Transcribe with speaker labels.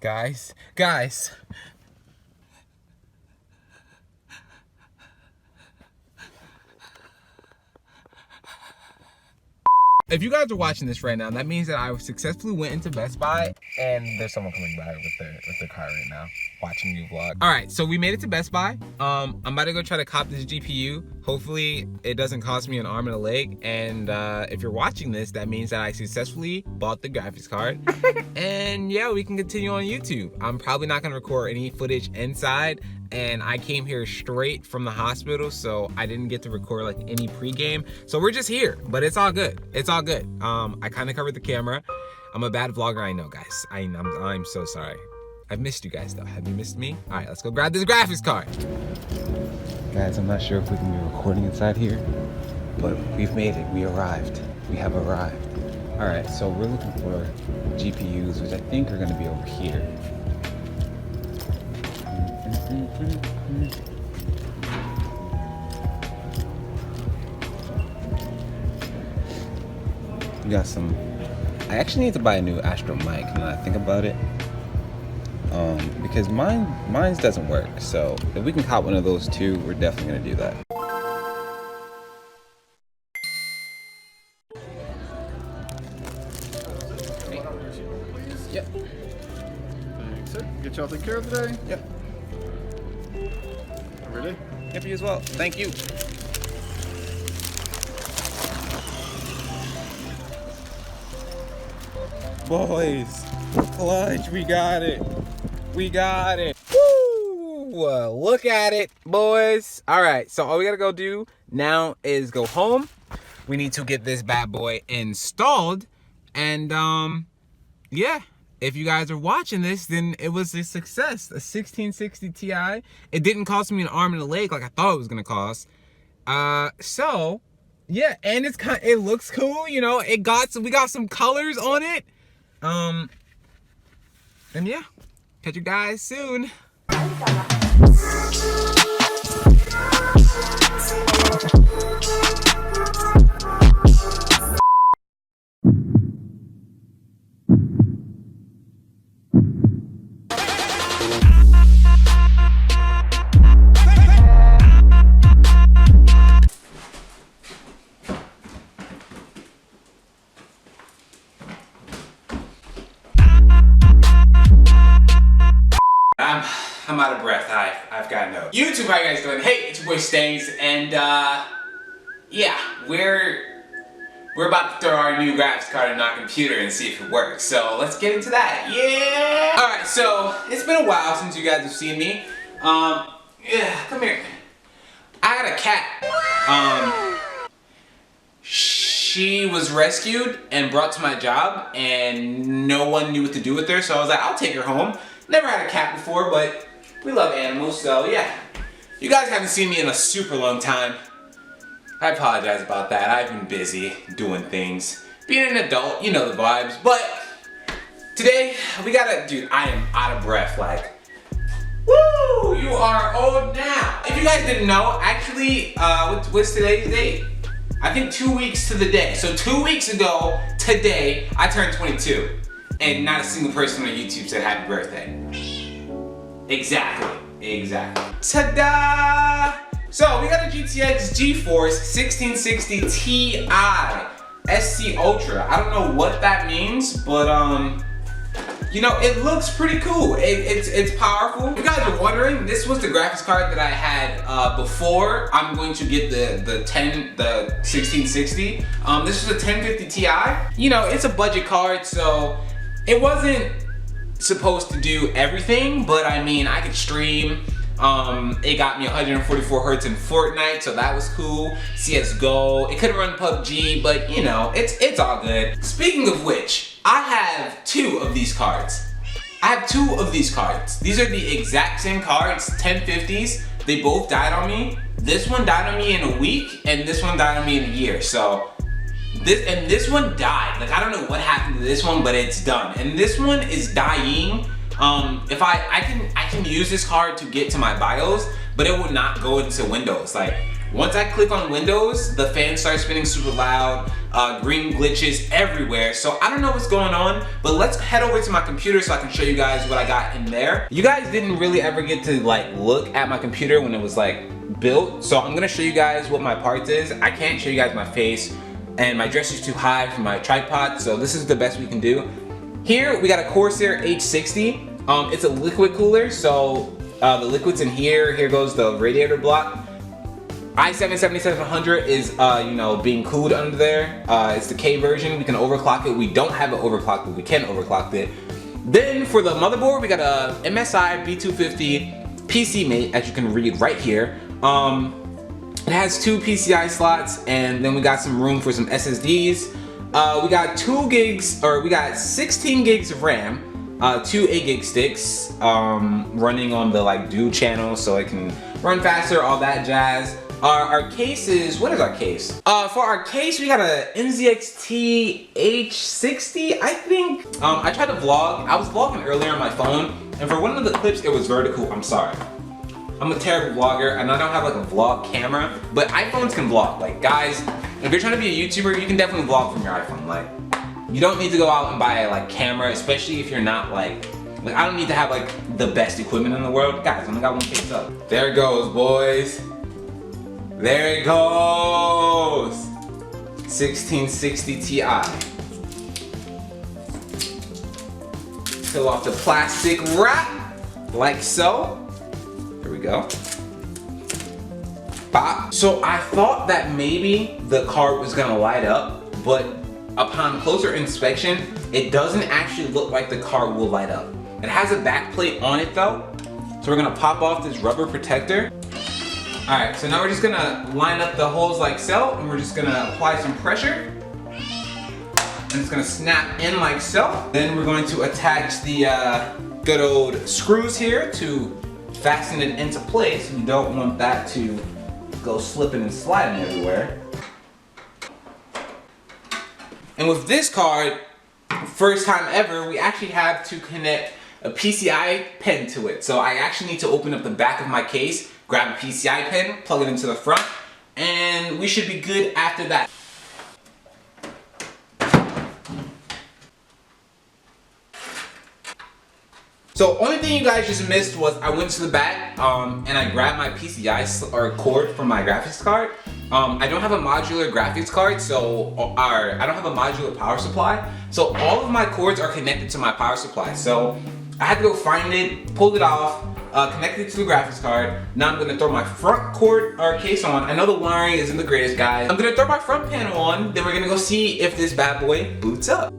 Speaker 1: Guys. If you guys are watching this right now, that means that I successfully went into Best Buy and there's someone coming by with their car right now, watching me vlog. All right, so we made it to Best Buy. I'm about to go try to cop this GPU. Hopefully it doesn't cost me an arm and a leg. And if you're watching this, that means that I successfully bought the graphics card. And yeah, we can continue on YouTube. I'm probably not gonna record any footage inside. And I came here straight from the hospital, so I didn't get to record like any pregame. So we're just here, but it's all good. It's all good. I kind of covered the camera. I'm a bad vlogger, I know, guys. I'm so sorry. I've missed you guys though. Have you missed me? All right, let's go grab this graphics card. Guys, I'm not sure if we can be recording inside here, but we've made it. We arrived. We have arrived. All right, so we're looking for GPUs, which I think are gonna be over here. We got some. I actually need to buy a new Astro mic now that I think about it. Because mine's doesn't work. So if we can cop one of those too, we're definitely gonna do that. Yep.
Speaker 2: Thanks, sir. Get y'all taken care of today.
Speaker 1: Yep.
Speaker 2: Ready?
Speaker 1: Yep, you as well. Thank you. Boys, clutch, we got it. We got it. Woo! Look at it, boys. All right, so all we gotta go do now is go home. We need to get this bad boy installed. And yeah, if you guys are watching this, then it was a success. A 1660 Ti. It didn't cost me an arm and a leg like I thought it was gonna cost. So yeah, and it looks cool, you know. We got some colors on it. And yeah, catch you guys soon. I'm out of breath. I've got no. YouTube, how you guys doing? Hey, it's your boy Stangs, and yeah, we're about to throw our new graphics card in our computer and see if it works. So let's get into that. Yeah. All right. So it's been a while since you guys have seen me. Yeah, come here. I had a cat. She was rescued and brought to my job, and no one knew what to do with her. So I was like, I'll take her home. Never had a cat before, but we love animals, so yeah. You guys haven't seen me in a super long time. I apologize about that. I've been busy doing things. Being an adult, you know the vibes. But today, dude, I am out of breath. Like, woo, you are old now. If you guys didn't know, actually, what's today's date? I think 2 weeks to the day. So 2 weeks ago, today, I turned 22. And not a single person on YouTube said happy birthday. Exactly. Ta-da! So we got a GTX GeForce 1660 Ti SC Ultra. I don't know what that means, but you know, it looks pretty cool. It's powerful. If you guys are wondering, this was the graphics card that I had before I'm going to get the 1660. This was a 1050 Ti. You know, it's a budget card, so it wasn't supposed to do everything, but I mean, I could stream. It got me 144 hertz in Fortnite, so that was cool. CSGO, it couldn't run PUBG, but you know, it's all good. Speaking of which, I have two of these cards. These are the exact same cards, 1050s. They both died on me. This one died on me in a week, and this one died on me in a year, so. This one died. Like, I don't know what happened to this one, but it's done. And this one is dying. If I can use this card to get to my BIOS, but it will not go into Windows. Like, Once I click on Windows, the fan starts spinning super loud, green glitches everywhere. So I don't know what's going on, but let's head over to my computer so I can show you guys what I got in there. You guys didn't really ever get to like look at my computer when it was like built. So I'm gonna show you guys what my parts is. I can't show you guys my face and my dresser's too high for my tripod. So this is the best we can do. Here we got a Corsair H60. It's a liquid cooler, so the liquid's in here. Here goes the radiator block. i7-7700 is, you know, being cooled under there. It's the K version. We can overclock it. We don't have it overclocked, but we can overclock it. Then for the motherboard, we got a MSI B250 PCMate, as you can read right here. It has 2 PCI slots, and then we got some room for some SSDs. We got 16 gigs of RAM, 2 8-gig sticks, running on the like dual channel so it can run faster, all that jazz. Our case is, what is our case? For our case, we got a NZXT H60, I think. I tried to vlog. I was vlogging earlier on my phone, and for one of the clips, it was vertical. I'm sorry. I'm a terrible vlogger, and I don't have like a vlog camera, but iPhones can vlog. Like, guys, if you're trying to be a YouTuber, you can definitely vlog from your iPhone. Like, you don't need to go out and buy a like camera, especially if you're not like I don't need to have like the best equipment in the world. Guys, I only got one case up. There it goes, boys. There it goes. 1660 Ti. Peel off the plastic wrap, like so. There we go. Pop. So I thought that maybe the card was gonna light up, but upon closer inspection, it doesn't actually look like the card will light up. It has a back plate on it though. So we're gonna pop off this rubber protector. All right, so now we're just gonna line up the holes like so, and we're just gonna apply some pressure. And it's gonna snap in like so. Then we're going to attach the good old screws here to fasten it into place. We don't want that to go slipping and sliding everywhere. And with this card, first time ever, we actually have to connect a PCI pen to it. So I actually need to open up the back of my case, grab a PCI pen, plug it into the front, and we should be good after that. So only thing you guys just missed was I went to the back and I grabbed my PCI cord from my graphics card. I don't have a modular graphics card, so I don't have a modular power supply. So all of my cords are connected to my power supply. So I had to go find it, pulled it off, connected it to the graphics card. Now I'm gonna throw my front cord or case on. I know the wiring isn't the greatest, guys. I'm gonna throw my front panel on, then we're gonna go see if this bad boy boots up.